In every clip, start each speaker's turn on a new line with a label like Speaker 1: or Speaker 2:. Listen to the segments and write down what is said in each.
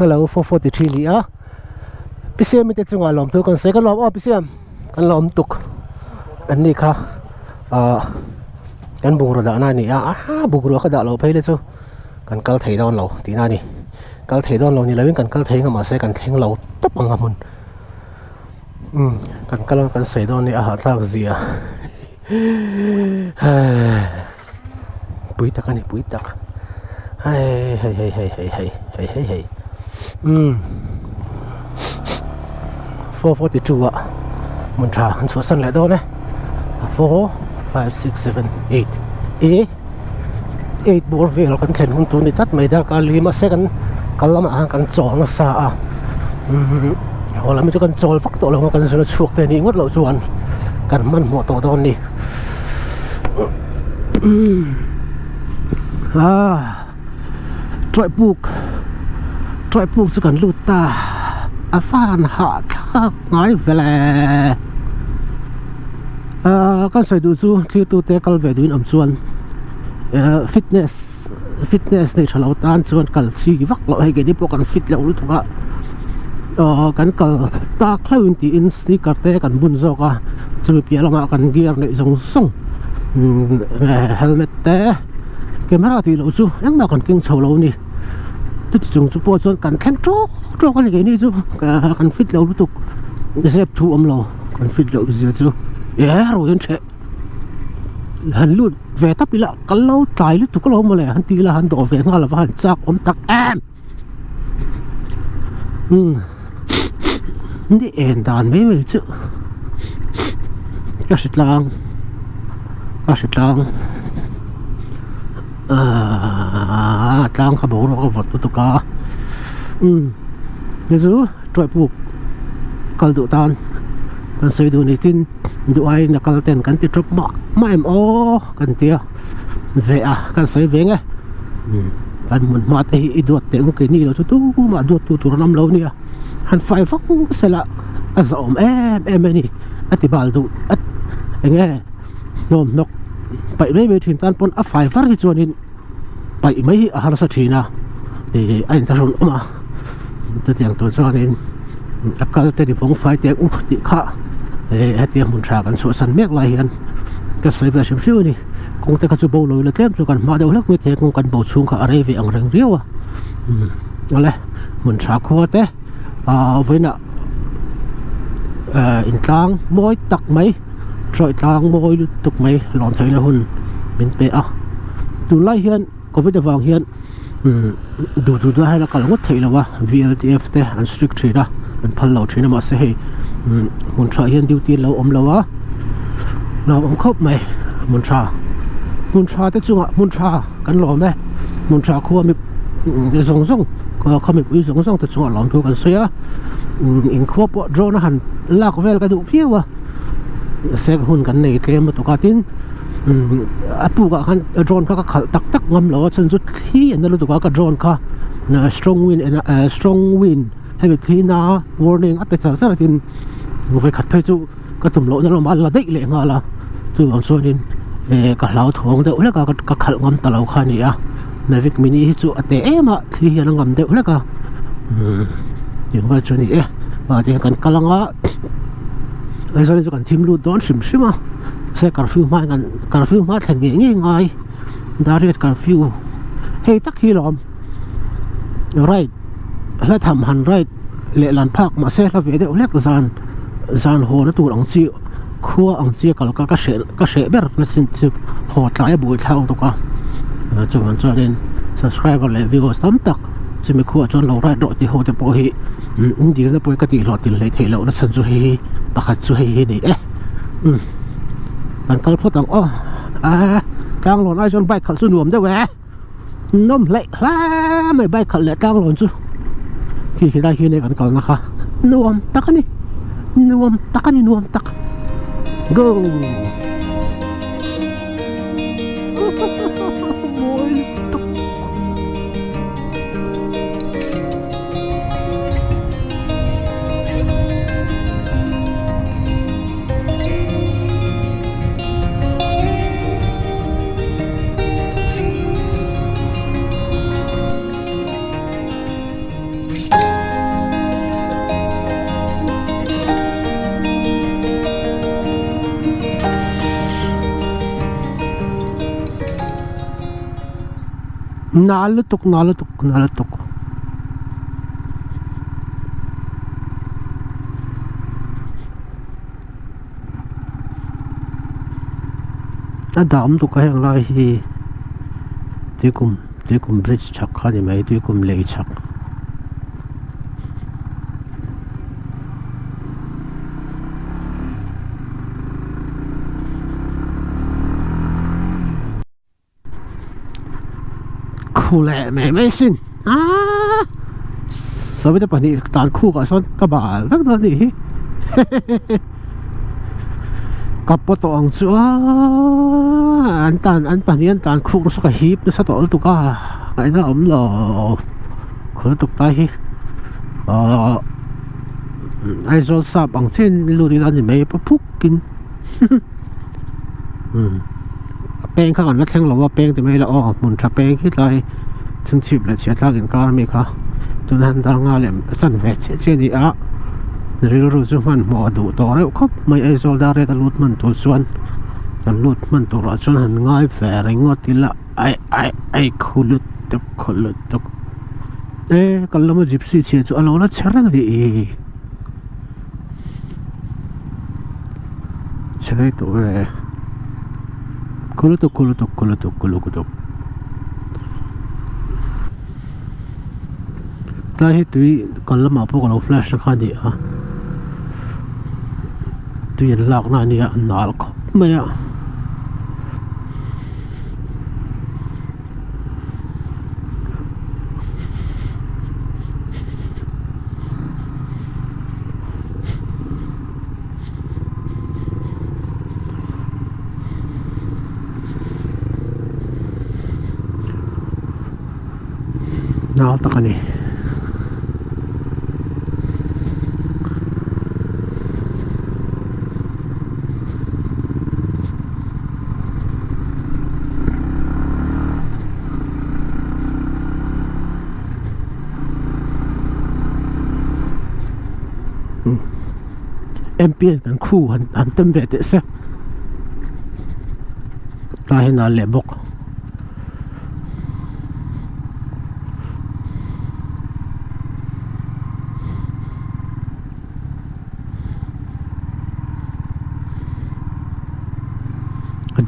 Speaker 1: hello 443 ni a pisiam mi te chunga lom tu kan se kan lom pisiam kan lom tuk an ni kha kan bungra da na ni a bungra ka da lo phei le chu kan kal thei don lo ti na ni kal thei don lo ni lawin kan kal thei nga ma se kan thleng lo tap anga mun kan kal kan sei don ni a ha thak zia pui tak ani pui tak hey 442 อะมันทราอันสวดสันแหละตัวเนี่ย4 5 6 7 8 8 บวกเวลกันเช่นหุ่นตัวนี้ตัดไม่ได้การลีมาเสกันกันละมากันจอลซาเราไม่จะกันจอลฟักตัวเรากันส่วนชุกแต่นี่งดเราชวนกันมันหัวตัวตอนนี้ตรอยปลูกสกันลูตาอาฟานหาทักง่ายเวลากันใส่ดูซูที่ตัวเตะกัลเวดูนอมส่วนฟิตเนสในฉลาดตานส่วนกัลซีวักเราให้กันนี่พวกกันฟิตแล้วรู้ถูกกันกัลตาคล้ายที่อินสติการเตะกันบุญโซกะจะมีเพียงมากันเกียร์ในส่งเฮลเมตเตะเกมอะไรที่เราซูยังมากันกิ้งโซโลนี่ที่จงจะปวดส่วนกันแข่งโจ้กันอย่างนี้จูกันฟิตเรารู้ตุกเซฟทูเรากันฟิตเราเสียจูเราเห็นเชะหันลุดเวทับไปละกันเราตายรู้ตุกก็เรามาเลยหันตีละหันต่อเวงาละหันจักตักนี่เอ็นดานไม่จูก็สิลางจ้างขบวนเราก็วัดตุกานี่จูตรวจปุ๊บกัลดูตานกันใส่ดูนี่ทิ้งดูไอ้นักกัลเต้นกันติดทบมาเอ็มโอกันเตียเวะกันใส่เวงไงกันมันมาแต่อีดวดเตะมุกนี่เราจะตู้มาดวดตัวน้ำเราเนี่ยหันไฟฟักเสร็จละอาสอมนี่อธิบายดูยังไงนมนกไปไม่ไปถึงตอนปนไฟฟักที่จวนนี้ไปไม่หาสักทีนะไอ้ท่านรู้มาจะเตียงตัวจวนนี้อากาศเต็มฟงไฟเตียงติข้าเตียงมุนชากันสวดสันเมฆลายกันก็ใส่แบบชิวๆนี่คงแต่กระจุบลอยเลยเต็มสุกันมาเดี๋ยวเล็กไม่เทคงกันเบาชุ่มกับอะไรเวียงเร่งเรียวอะไรมุนชาคัวเตะไว้น่ะอินตังมอยตักไหมทรอยตังมอยตุกไหมหลอนเทยละหุ่นเป็นเปะตุไลเฮียนก็ไม่ได้วางเฮียนดูได้แล้วก็งดเทยละวะ VLTF เตะอันสตริกทรีนะอันพันเหล่าทรีนะมาเสียมุนชาเฮียนดิวตีเราละวะเราครบไหมมุนชาแต่จุงมุนชากันหล่อไหมมุนชาคัวมีส่งก็เขามีวิส่งแต่จุงหลอนถูกกันเสียอินครัวปวดโจนหันลากเวลกันดูเพี้ยวเสกหุ่นกันในเตรียมมาตุกาตินปูกับขันโจนเขาก็ตักงำเหล่าฉันจุดที่อันนั้นตุกากับโจนเขาstrong wind ให้ไปที่น่า warning อัปเดตสารทินไปขัดเพจูก็ตุ่มเหล่านั้นเรามาละได้เลยงาละจู่อันส่วนนี้กับเหล่าทองเดี๋ยวแล้วก็ขัดงำตะเหล่าขานี่ในวิกมินิจู่อัตเอมาที่ยังงำเดี๋ยวแล้วก็อย่างว่าจุดนี้ว่าจะกันกำลังไอ้ส่วนนี้จะกันทีมรูดดอนชิมเสกการฟิวมาแทนง่ายดาริดการฟิวเฮ้ยตักฮีลอมไรแล้วทำหันไรเล่ลันพักมาเสกแล้วเวเดอเล็กจานโหนตัวอังจีขั้วอังจีก็แล้วก็เชเบอร์นั่นสิหอดหลายบุยเท่าตัวก็จนเด่น subscribe กันเลยวิวสามตักจะมีขั้วจนเราได้โดดที่หัวจะปอยดีนะปอยก็ตีหลอดตีเลยเทแล้วนั่นฉันจะให้ปากจะให้นี่มันก็พูดต่างกลางหลอนไอ้จนใบขัดสุนวมได้แหวน้มเละไม่ใบขัดเลยกลางหลอนจูที่ได้ที่ในกันก่อนนะคะนวมตักนี่นวมตัก go โอ้ยตัก Nalutok Adam tu ka heng lai hi tikum bridge chak khani mai tikum lei chak khule mai sin so bita pani tan khu ka son ka bal vak na ni hi kapoto ang chu an pani an tan khu so ka hip na sa tol tu ka ai na lo khol tuk tai hi Aizawl sap ang chen lu ri lan ni mai pa phuk kin peng kha kan la thleng lo wa peng ti mai la Hmuntha peng hi lai chung chip la chia thlak in kar mi kha tun han dar nga lem san ve che ni a ril ru chu man mo du to re khop mai Aizawl da re ta lut man tu chuan kan lut man tu ra chuan han ngai fe ringot tila ai khulut tuk kallama gypsy che chu alo la cherang ri cherai to ve kulutuk ta hi tui kallama po kalo flash na khani a tui lak na ni a nal khop maya nal takani MPN kan khu han tem ve te se ta hi na le bok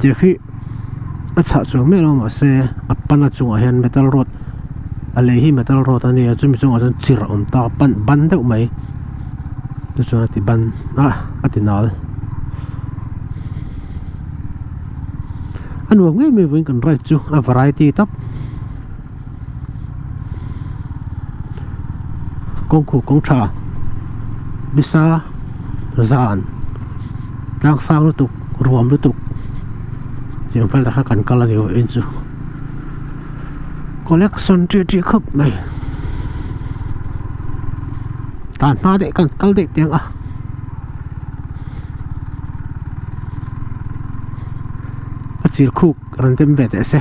Speaker 1: Jehi acha chung me lo ma se apana chung a hian metal rod a le hi metal rod ani a chumi chung a chun chir om ta ban deuh mai tu chuan ati ban atinal anu ngai me win kan right chu a variety tap kong khu kong tha bisa zan tang sang lu tuk ruam lu tukยังไปแต่ข้ากันกันละเดียวเองจูcollection ที่ครบไหมตานมาเด็กกันกันเด็กเตียงจีคุกรันเต็มเวทเส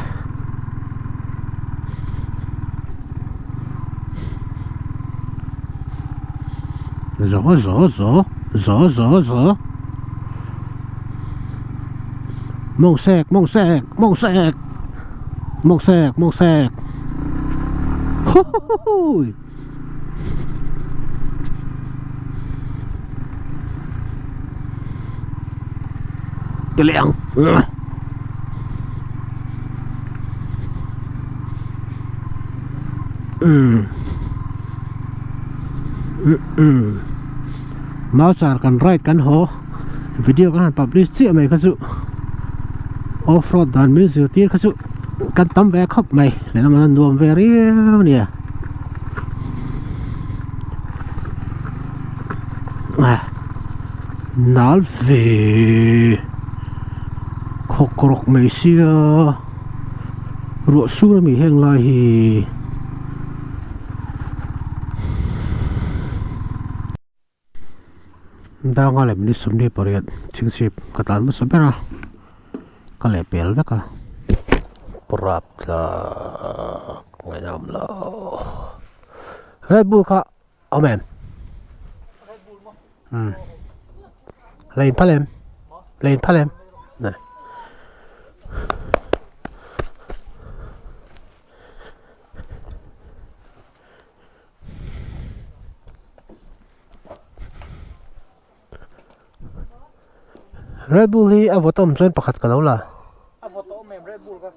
Speaker 1: โซมงแซกโฮ้ยเกลียงมาสารกันไรกันโหวิดีโอกันพับลิชเสียไหมครับสุoff-road dan min siu tir khachu kan tam ve khop mai lena man nuam ve ri nia nal ve khokrok mai sia ru su mi heng lai hi da nga le min sum ni pariat chingchip katan ma sabera kalepel veka prap la ngayam la Red Bull ka amen Red Bull mo lain palem nah Red Bull hi a votom chuan pakhat ka lo la
Speaker 2: a votom mem Red Bull ka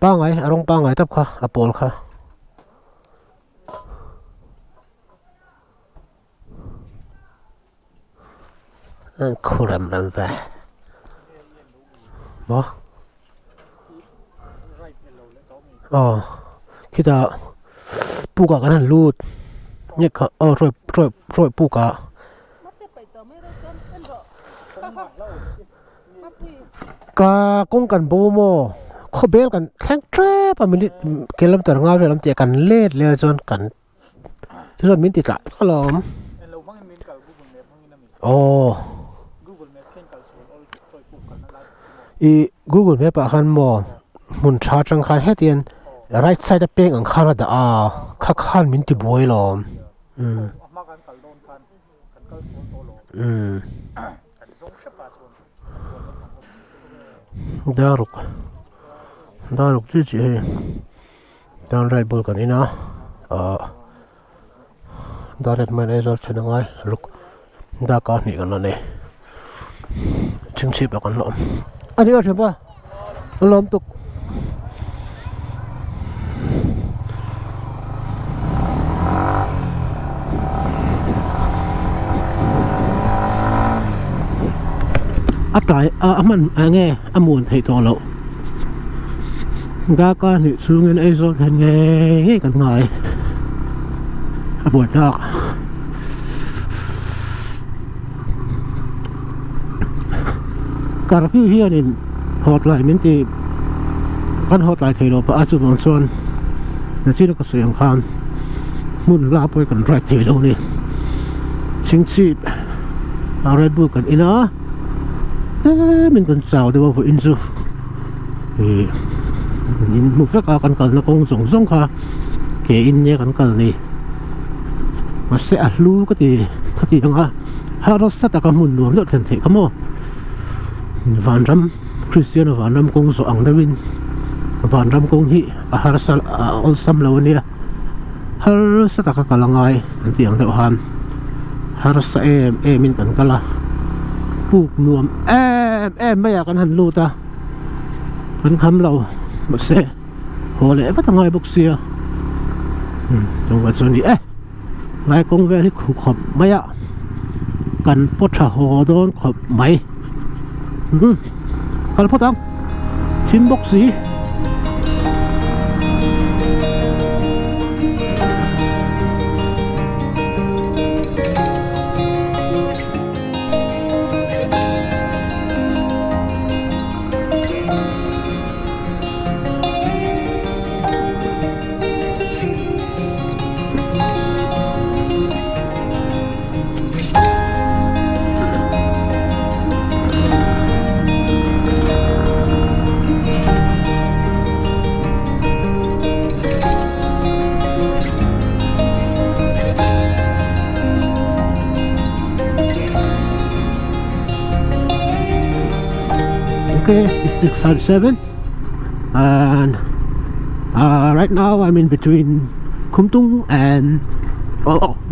Speaker 1: pa ngai arong pa ngai tap kha apol kha an khuram ram va mo kita puka kan lut ni kha roi puka ka kong kan bo mo kho bel kan thang tre pa minute kilometer nga velam che kan let le chon kan chon min ti tla kalom
Speaker 2: Google Map khen kal sol ol troi puk kan la
Speaker 1: i Google Map a han mo Hmuntha chang khan hetien right side a peng ang khara da a kha khan min ti boi lom
Speaker 2: ma kan kal don kan kal sol to lo kan zong shepa chon
Speaker 1: daruk chi chi down right bul kan ina daret man Aizawl thenangai ruk da ka ni kan ne chingchi ba kan lom ani a theba lom tuk atai aman ange amun thei to lo da ka ni chungin Aizawl than nge kan ngai abot dak curfew hian in hotline min ti kan hotline thei lo pa a chu non chuan na chi ka siang khan mun la poi kan right thei lo ni chingchi a Red Bull kan ina mình còn chào được vào inju in một phép kan kal na kong zong zong kha ke in ne kan kal ni ma se a lu ka ti anga ha ro sa ta ka mun nuam lo then the ka mo van ram Christian van ram kong zo ang dawin van ram kong hi a har sal ol sam lo ni har sa ta ka kalangai an ti ang deuh han har sa min kan kala puk nuam em bây giờ kan han lu ta kan kham lo ma se hole va ta ngai bok sia dong wa choni lai kong ve hi khu khop maya kan po tha ho don khop mai kal po tang chim bok si Okay, it's 6:07 and right now I'm in between Hmuntha and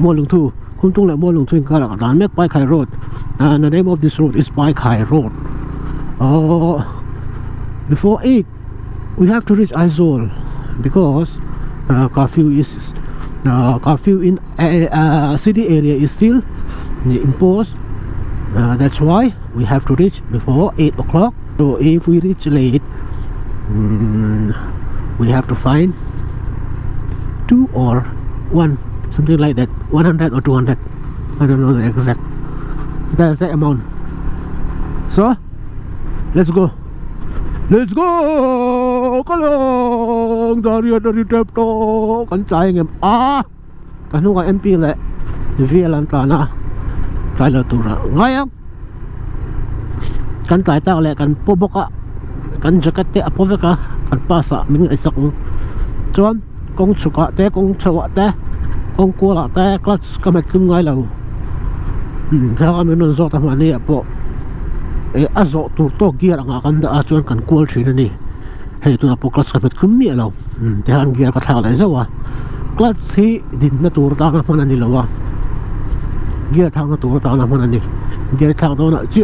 Speaker 1: Molungtu. Hmuntha and Molungtu in Karakan Mek Pai Khai Road, and the name of this road is Pai Khai Road. Before 8 we have to reach Aizawl because curfew in city area is still imposed. That's why we have to reach before 8 o'clock. So if we reach late, we have to find 2 or 1, something like that, 100 or 200. I don't know the exact amount. So let's go. Kalong dari tep to kan chai ngem kan hu MP le vialan ta na chai la tu ra ngai kan chai ta le kan po boka kan jacket te apoveka kan pasa min ai sak chuan kong chuka te kong chawa te kong kola te clutch kamet tum ngai lo ka min non zo ta mani apo azo tu to gear anga kan da chuan kan kol thina ni hei tu na po clutch ka met kum mi lo te han gear ka thak lai zawa clutch hi din na tur ta na man ani lawa gear thak na tur ta na man ani gear thak do na chi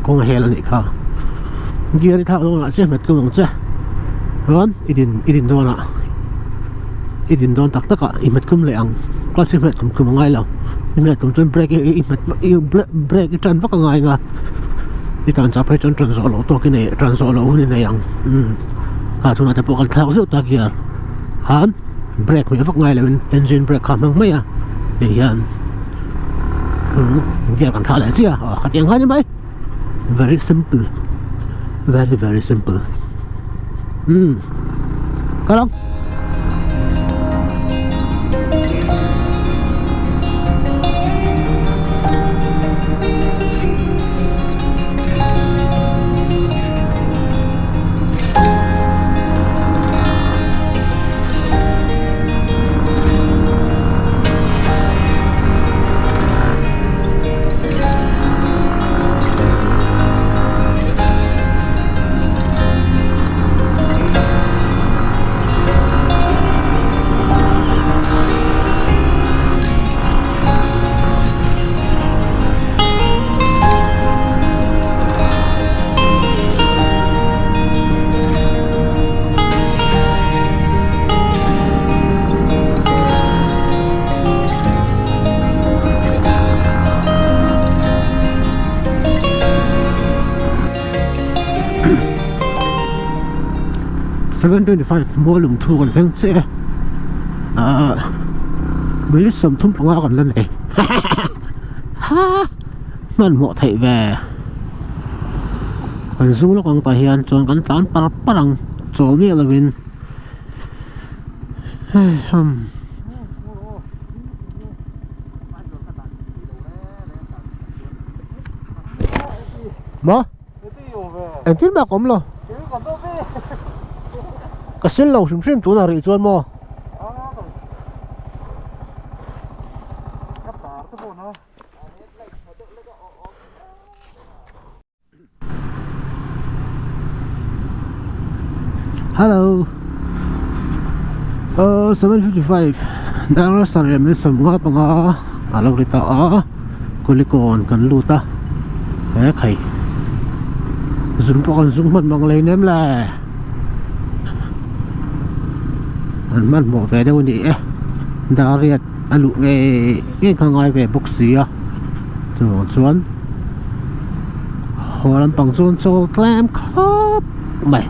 Speaker 1: ko nga hel ani kha gear thak do na chi met tu nong cha ron idin do na idin don tak taka i met kum le ang clutch met kum ngai lo ni met tum chun brake i met brake tran vak ngai nga ni tan cha phai chon zo lo to ki nei tran zo lo ni nei ang ka thuna te pokal thak zo ta gear han brake me vak ngai le engine brake kham mang mai a ni hian gear kan tha la chia ka tiang ha ni mai very simple very simple kalong $725 mua lùng thu còn phèn xe mới sầm thum nga còn lần này mình mọ thầy về còn zoom nó còn tài hiền chọn cắn tán parang chọn miệng là bên mà em tin bà cũng lo cái xin lâu xem tụi nào rỉ chuan mò hello 7:55 đang ra em đi sầm ngã bằng lâu đi ta kulikon kan luta khay zoom pa kan zoom man mang lay nem la man mo về đâu đi đã riết alu nghe khang ai về bốc xì à rồi xuân họ làm bằng xuân cho clam khóc mày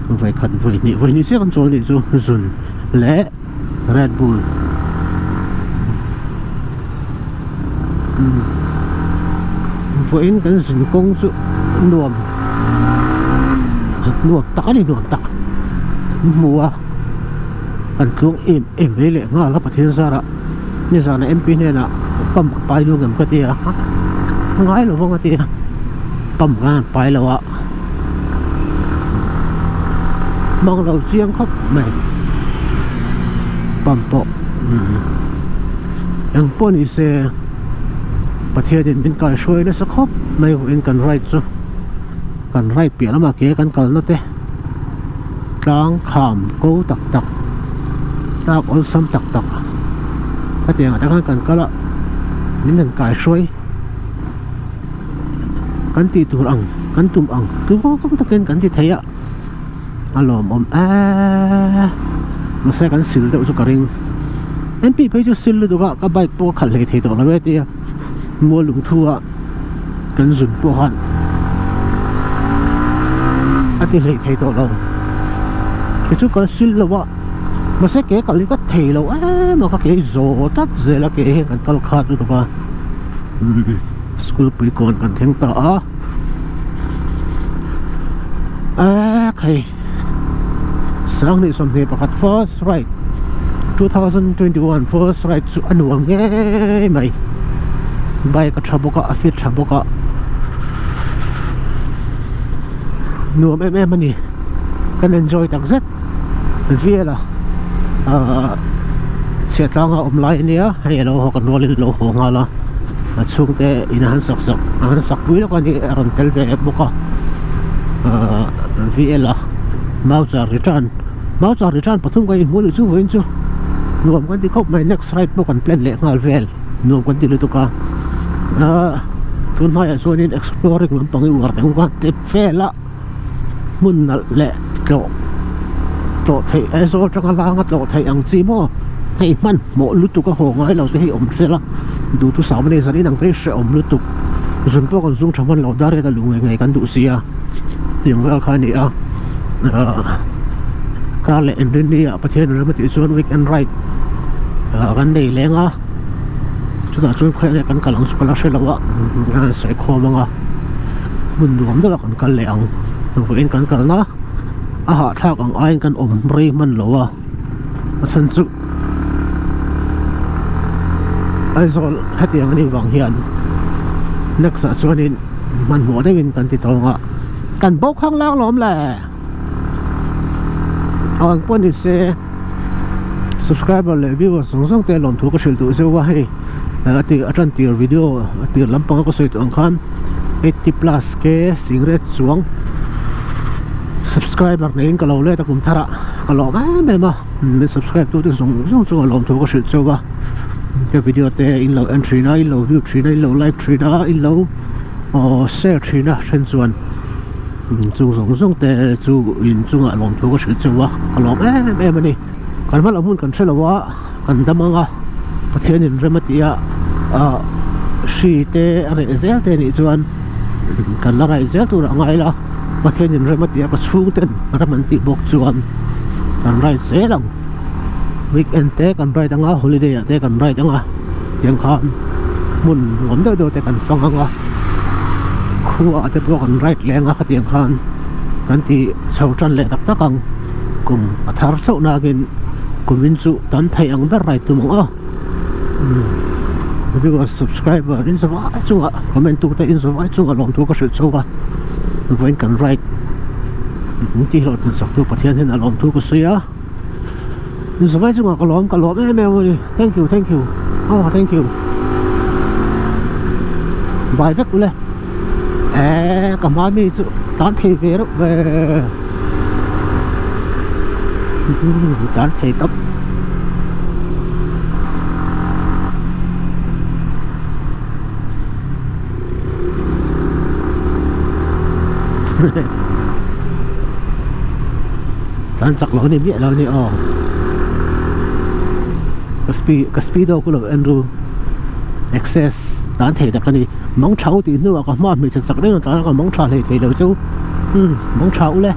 Speaker 1: vậy cần vậy như sẽ con xuân đi rồi lẽ Red Bull vậy cái gì công sự nuông tắc đi nuông tắc mua anh cũng em lấy lệ ngã lắp thiên ra đó như giờ này em pin này là pump bài luôn làm cái gì à ngái luôn không cái gì pump gan bài luôn ạ mong đầu riêng khóc mày pump bộ anh pon đi xeประเทศเด่นเป็นการช่วยนะสักครับไม่เป็นการไร้จ้ะการไร้เปลี่ยนแล้วมาเกี่ยกันกันนั่นเต้กลางขามกูตักตากอัลซัมตักก็เจียงอาจจะกันก็ละนี่เป็นการช่วยกันตีตัวอังกันตุ่มอังตัวก็ตะเกียงกันที่ไทยอะอารมณ์มาใส่กันสิลเดี๋ยวจะกระริงเอ็นปีไปจะสิลเลยตัวก็ใบปวดขัดเลยทีตัวละเว้ยเดียmua lùng thua cần dùng bộ hận thì lại thấy tội đâu cái chút có xin là vợ mà sẽ kể cả lý có thể là mà các cái rổ tắt dễ là cái cần cao khát được ba school bị còn cần thêm tỏ okay sáng nay xong thì bắt first right 2021 first right su anh uống nghe mày bay ka traboka afit traboka nuam em ani kan enjoy tak zet viela se tlanga omlai nia hello ho kan rolin lo ho ngala achung te in han sak pui lo kan ni ran tel ve boka VL Maucha return pathum kai mulu chu voin chu nuam kan ti khop mai next right po kan plan le ngal vel nuam kan ti lu tu ka tun hai so in exploring lam pangi war tang ka te fela mun na le to thei Aizawl tanga langa to thei ang chi mo thei man mo lu tu ka ho ngai lo te hi om sela du tu sa mane zani nang te she om lu tu zun po kan zung thaman lo dare da lu ngai kan du sia tiang wel khani a ka le India pathian ramati chuan weekend ride kan nei lenga chuta chuan khoi le kan kalang chukala shelawa ngan sai khomanga mun duam da kan kal le ang voin kan kalna aha thak ang ain kan rei man lowa asan chu Aizawl hati ang ni wang hian next chuan in man mo dewin kan ti tonga kan bok khang lang lom le ang pon ni se subscriber le viewers song te lon thu ko shil tu se wa hei ati atran tir video tir lampang ko soi tu ang khan 80 plus ke singret chuang subscriber nein ka lo le ta kum thara ka lo ma me subscribe tu song chu lom thu ko shil chu wa ke video te in lo entry na in lo view tree na in lo like tree na in lo share tree na chen chuan chung song te chu in chunga lom thu ko shil chu wa ka lo ma ni kan mal amun kan shelawa kan damanga pathian in rematia shi te are zel te ni chuan kan la rai zel tu ra ngai la pathian in rematia ka chung ten ramanti bok chuan kan rai zelang weekend te kan rai anga holiday te kan rai anga tiang khan mun ngom do te kan fanganga khuwa te pro kan rai lenga ka tiang khan kan ti chautan le tak takang kum athar sau na gin kumin chu tan thai ang ber rai tu mong because subscriber in so vai chunga comment tu te in so vai chunga lom tu ka shil chuwa voin kan right ti lo tu sak tu pathian hen alom tu ko sia in so vai chunga ka lom thank you thank you bye vek ule kamami chu tan thei ve tan thei tap tan chak lo ni bia lo ni speed ko lo Andrew excess tan thei da kani mong chau ti nu ka ma mi chak le tan ka mong cha le thei lo chu mong chau le